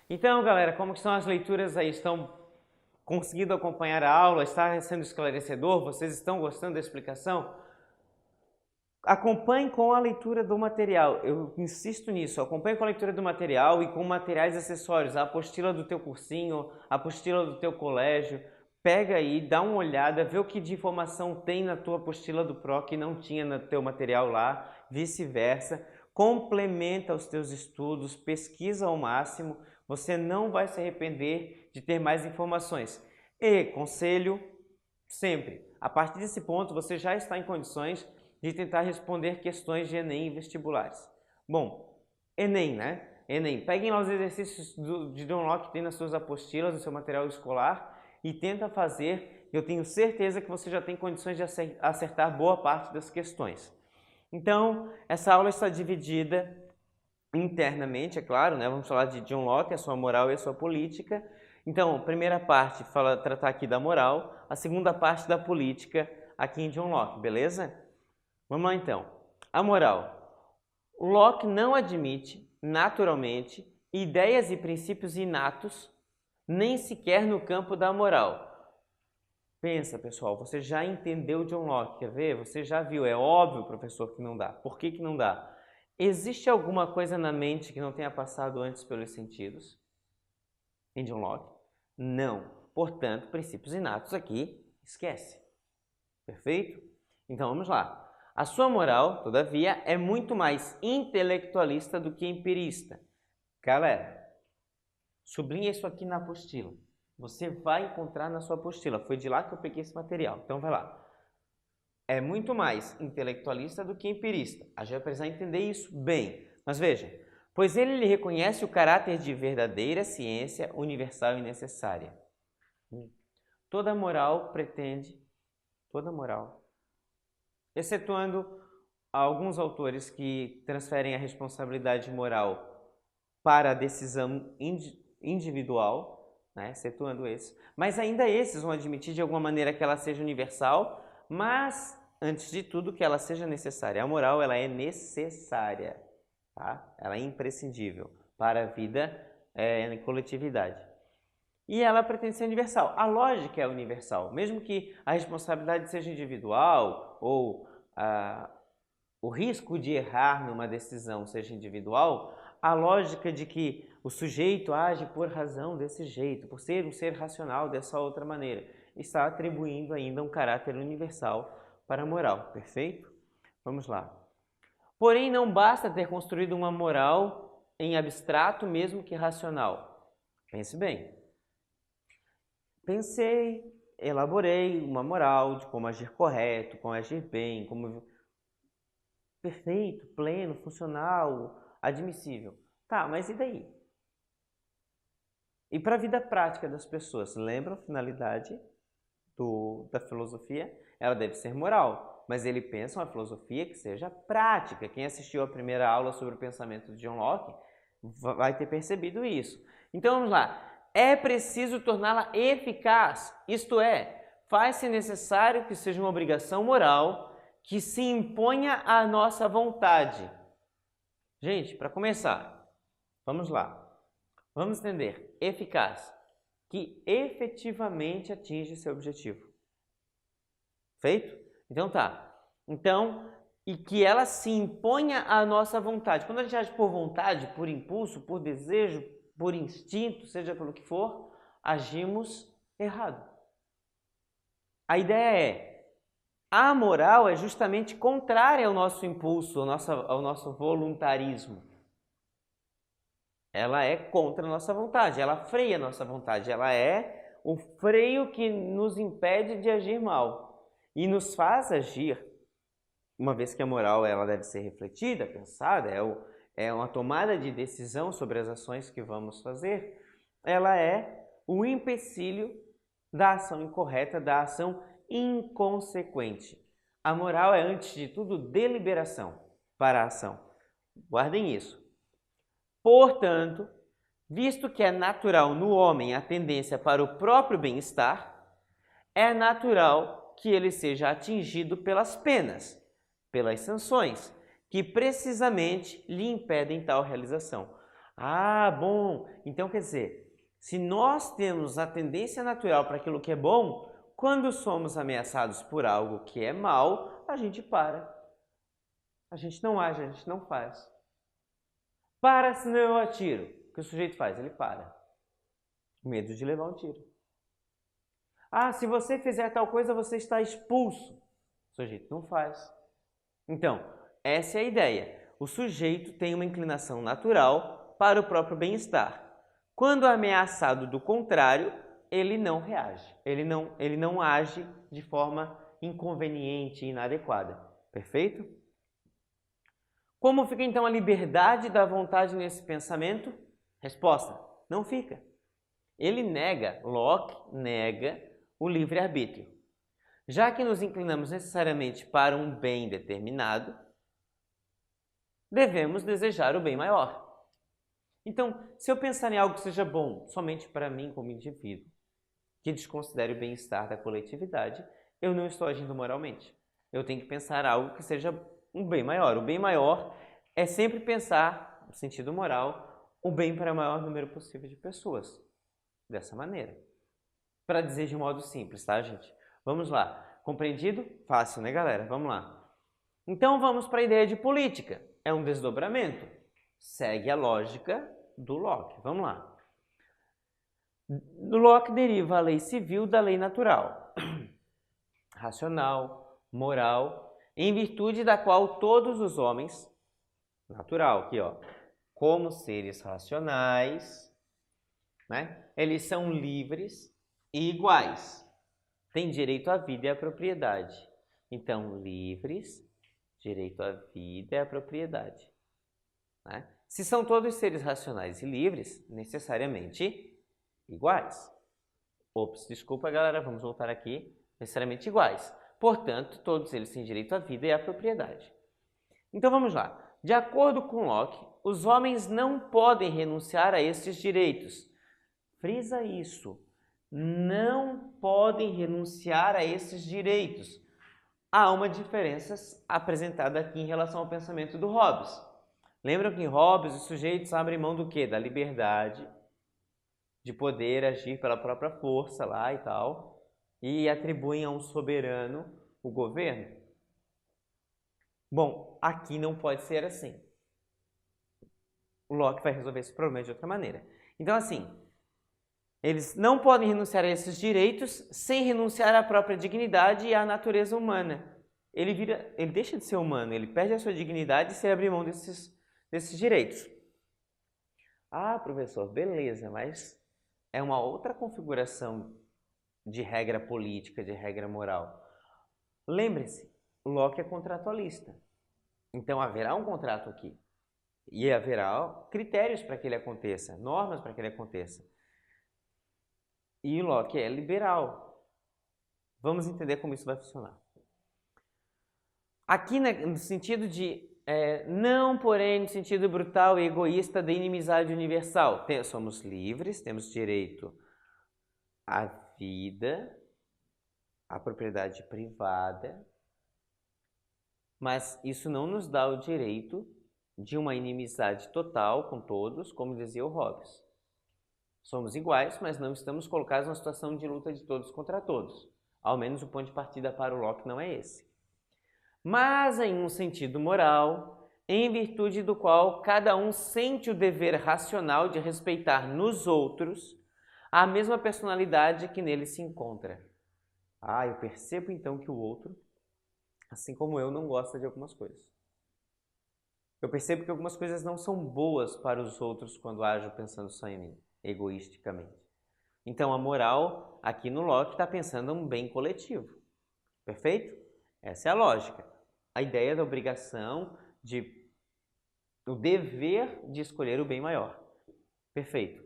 Então, galera, como que estão as leituras aí? Estão conseguindo acompanhar a aula? Está sendo esclarecedor? Vocês estão gostando da explicação? Acompanhe com a leitura do material. Eu insisto nisso. Acompanhe com a leitura do material e com materiais acessórios. A apostila do teu cursinho, a apostila do teu colégio. Pega aí, dá uma olhada, vê o que de informação tem na tua apostila do Pro que não tinha no teu material lá, vice-versa. Complementa os teus estudos, pesquisa ao máximo. Você não vai se arrepender de ter mais informações. E, conselho, sempre, a partir desse ponto você já está em condições de tentar responder questões de Enem e vestibulares. Bom, Enem, né? Enem. Peguem lá os exercícios de John Locke que tem nas suas apostilas, no seu material escolar e tenta fazer. Eu tenho certeza que você já tem condições de acertar boa parte das questões. Então, essa aula está dividida internamente, é claro, né? Vamos falar de John Locke, a sua moral e a sua política. Então, a primeira parte tratar aqui da moral, a segunda parte da política aqui em John Locke, beleza? Vamos lá então. A moral. Locke não admite, naturalmente, ideias e princípios inatos, nem sequer no campo da moral. Pensa, pessoal, você já entendeu John Locke, quer ver? Você já viu, é óbvio, professor, que não dá. Por que não dá? Existe alguma coisa na mente que não tenha passado antes pelos sentidos? Em John Locke? Não. Portanto, princípios inatos aqui, esquece. Perfeito? Então, vamos lá. A sua moral, todavia, é muito mais intelectualista do que empirista. Galera, sublinha isso aqui na apostila. Você vai encontrar na sua apostila. Foi de lá que eu peguei esse material. Então, vai lá. É muito mais intelectualista do que empirista. A gente vai precisar entender isso bem. Mas veja, pois ele lhe reconhece o caráter de verdadeira ciência universal e necessária. Toda moral pretende, toda moral, excetuando alguns autores que transferem a responsabilidade moral para a decisão individual, né? Excetuando esses. Mas ainda esses vão admitir de alguma maneira que ela seja universal, mas, antes de tudo, que ela seja necessária. A moral, ela é necessária, tá? Ela é imprescindível para a vida em coletividade. E ela pretende ser universal. A lógica é universal. Mesmo que a responsabilidade seja individual ou o risco de errar numa decisão seja individual, a lógica de que o sujeito age por razão desse jeito, por ser um ser racional dessa outra maneira, está atribuindo ainda um caráter universal para a moral. Perfeito? Vamos lá. Porém, não basta ter construído uma moral em abstrato, mesmo que racional. Pense bem. Pensei, elaborei uma moral de como agir correto, como agir bem, como perfeito, pleno, funcional, admissível. Tá, mas e daí? E para a vida prática das pessoas, lembram a finalidade da filosofia? Ela deve ser moral, mas ele pensa uma filosofia que seja prática. Quem assistiu a primeira aula sobre o pensamento de John Locke vai ter percebido isso. Então vamos lá. É preciso torná-la eficaz, isto é, faz-se necessário que seja uma obrigação moral que se imponha à nossa vontade. Gente, para começar, vamos lá. Vamos entender. Eficaz, que efetivamente atinge seu objetivo. Feito? Então tá. Então, e que ela se imponha à nossa vontade. Quando a gente age por vontade, por impulso, por desejo, por instinto, seja pelo que for, agimos errado. A ideia é, a moral é justamente contrária ao nosso impulso, ao nosso voluntarismo. Ela é contra a nossa vontade, ela freia a nossa vontade, ela é o freio que nos impede de agir mal e nos faz agir, uma vez que a moral ela deve ser refletida, pensada, é uma tomada de decisão sobre as ações que vamos fazer, ela é o empecilho da ação incorreta, da ação inconsequente. A moral é, antes de tudo, deliberação para a ação. Guardem isso. Portanto, visto que é natural no homem a tendência para o próprio bem-estar, é natural que ele seja atingido pelas penas, pelas sanções, que precisamente lhe impedem tal realização. Ah, bom, então quer dizer, se nós temos a tendência natural para aquilo que é bom, quando somos ameaçados por algo que é mal, a gente para. A gente não age, a gente não faz. Para, senão eu atiro. O que o sujeito faz? Ele para. Medo de levar um tiro. Ah, se você fizer tal coisa, você está expulso. O sujeito não faz. Então, essa é a ideia. O sujeito tem uma inclinação natural para o próprio bem-estar. Quando ameaçado do contrário, ele não reage. Ele não age de forma inconveniente e inadequada. Perfeito? Como fica então a liberdade da vontade nesse pensamento? Resposta: não fica. Locke nega o livre-arbítrio. Já que nos inclinamos necessariamente para um bem determinado, devemos desejar o bem maior. Então, se eu pensar em algo que seja bom somente para mim como indivíduo, que desconsidere o bem-estar da coletividade, eu não estou agindo moralmente. Eu tenho que pensar algo que seja um bem maior. O bem maior é sempre pensar, no sentido moral, o bem para o maior número possível de pessoas. Dessa maneira. Para dizer de modo simples, tá, gente? Vamos lá. Compreendido? Fácil, né, galera? Vamos lá. Então, vamos para a ideia de política. É um desdobramento. Segue a lógica do Locke. Vamos lá. Do Locke deriva a lei civil da lei natural, racional, moral, em virtude da qual todos os homens, natural aqui, ó, como seres racionais, né, eles são livres e iguais, têm direito à vida e à propriedade. Então, livres, direito à vida e à propriedade. Né? Se são todos seres racionais e livres, necessariamente iguais. Ops, desculpa, galera, vamos voltar aqui. Necessariamente iguais. Portanto, todos eles têm direito à vida e à propriedade. Então, vamos lá. De acordo com Locke, os homens não podem renunciar a esses direitos. Frisa isso. Não podem renunciar a esses direitos. Há uma diferença apresentada aqui em relação ao pensamento do Hobbes. Lembram que em Hobbes os sujeitos abrem mão do quê? Da liberdade de poder agir pela própria força lá e tal, e atribuem a um soberano o governo. Bom, aqui não pode ser assim. O Locke vai resolver esse problema de outra maneira. Então, assim, eles não podem renunciar a esses direitos sem renunciar à própria dignidade e à natureza humana. Ele deixa de ser humano, ele perde a sua dignidade se ele abrir mão desses direitos. Ah, professor, beleza, mas é uma outra configuração de regra política, de regra moral. Lembre-se, Locke é contratualista. Então haverá um contrato aqui. E haverá critérios para que ele aconteça, normas para que ele aconteça. E Locke é liberal. Vamos entender como isso vai funcionar. Aqui no sentido de não, porém, no sentido brutal e egoísta da inimizade universal. Somos livres, temos direito à vida, à propriedade privada, mas isso não nos dá o direito de uma inimizade total com todos, como dizia o Hobbes. Somos iguais, mas não estamos colocados numa situação de luta de todos contra todos. Ao menos o ponto de partida para o Locke não é esse. Mas em um sentido moral, em virtude do qual cada um sente o dever racional de respeitar nos outros a mesma personalidade que nele se encontra. Ah, eu percebo então que o outro, assim como eu, não gosta de algumas coisas. Eu percebo que algumas coisas não são boas para os outros quando ajo pensando só em mim, egoisticamente. Então a moral, aqui no Locke, está pensando em um bem coletivo. Perfeito? Essa é a lógica. A ideia da obrigação, o dever de escolher o bem maior. Perfeito.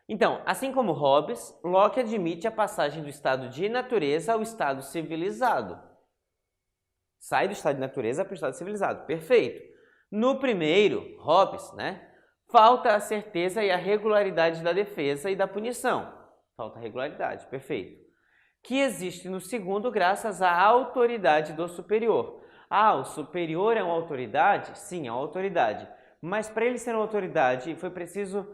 Então, assim como Hobbes, Locke admite a passagem do estado de natureza ao estado civilizado. Sai do estado de natureza para o estado civilizado. Perfeito. No primeiro, Hobbes, falta a certeza e a regularidade da defesa e da punição. Falta a regularidade, perfeito. Que existe no segundo graças à autoridade do superior. Ah, o superior é uma autoridade? Sim, é uma autoridade. Mas para ele ser uma autoridade, foi preciso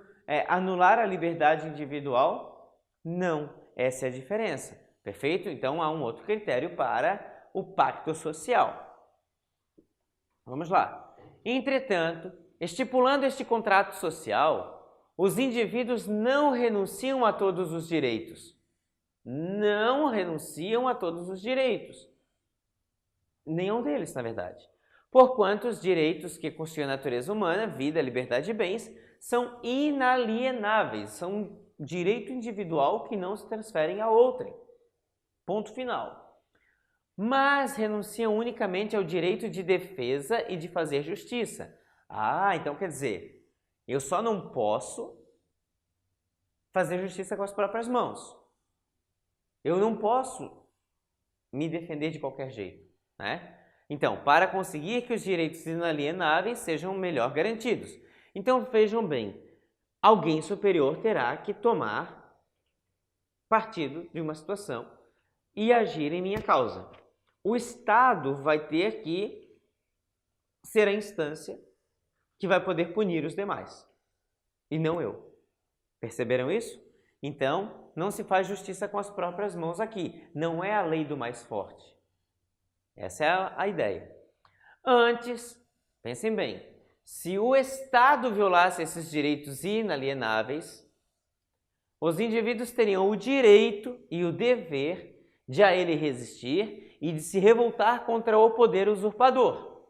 anular a liberdade individual? Não, essa é a diferença. Perfeito? Então há um outro critério para o pacto social. Vamos lá. Entretanto, estipulando este contrato social, os indivíduos não renunciam a todos os direitos. Não renunciam a todos os direitos. Nenhum deles, na verdade. Porquanto os direitos que constituem a natureza humana, vida, liberdade e bens, são inalienáveis, são direito individual que não se transferem a outrem. Ponto final. Mas renunciam unicamente ao direito de defesa e de fazer justiça. Então quer dizer, eu só não posso fazer justiça com as próprias mãos. Eu não posso me defender de qualquer jeito, né? Então, para conseguir que os direitos inalienáveis sejam melhor garantidos. Então, vejam bem, alguém superior terá que tomar partido de uma situação e agir em minha causa. O Estado vai ter que ser a instância que vai poder punir os demais, e não eu. Perceberam isso? Então, não se faz justiça com as próprias mãos aqui. Não é a lei do mais forte. Essa é a ideia. Antes, pensem bem, se o Estado violasse esses direitos inalienáveis, os indivíduos teriam o direito e o dever de a ele resistir e de se revoltar contra o poder usurpador.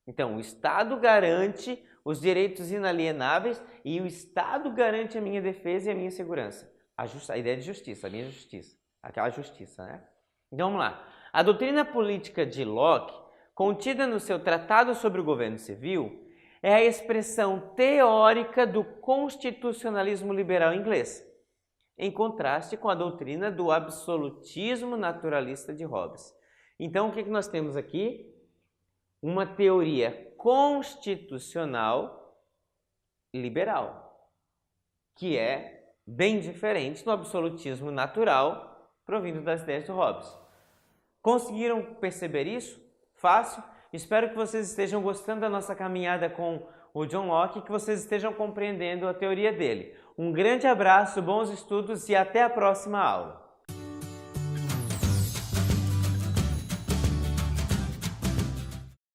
Então, o Estado garante os direitos inalienáveis e o Estado garante a minha defesa e a minha segurança. A ideia de justiça, a minha justiça. Aquela justiça, né? Então, vamos lá. A doutrina política de Locke, contida no seu Tratado sobre o Governo Civil, é a expressão teórica do constitucionalismo liberal inglês, em contraste com a doutrina do absolutismo naturalista de Hobbes. Então, o que nós temos aqui? Uma teoria constitucional liberal, que é bem diferente do absolutismo natural provindo das ideias de Hobbes. Conseguiram perceber isso? Fácil? Espero que vocês estejam gostando da nossa caminhada com o John Locke e que vocês estejam compreendendo a teoria dele. Um grande abraço, bons estudos e até a próxima aula!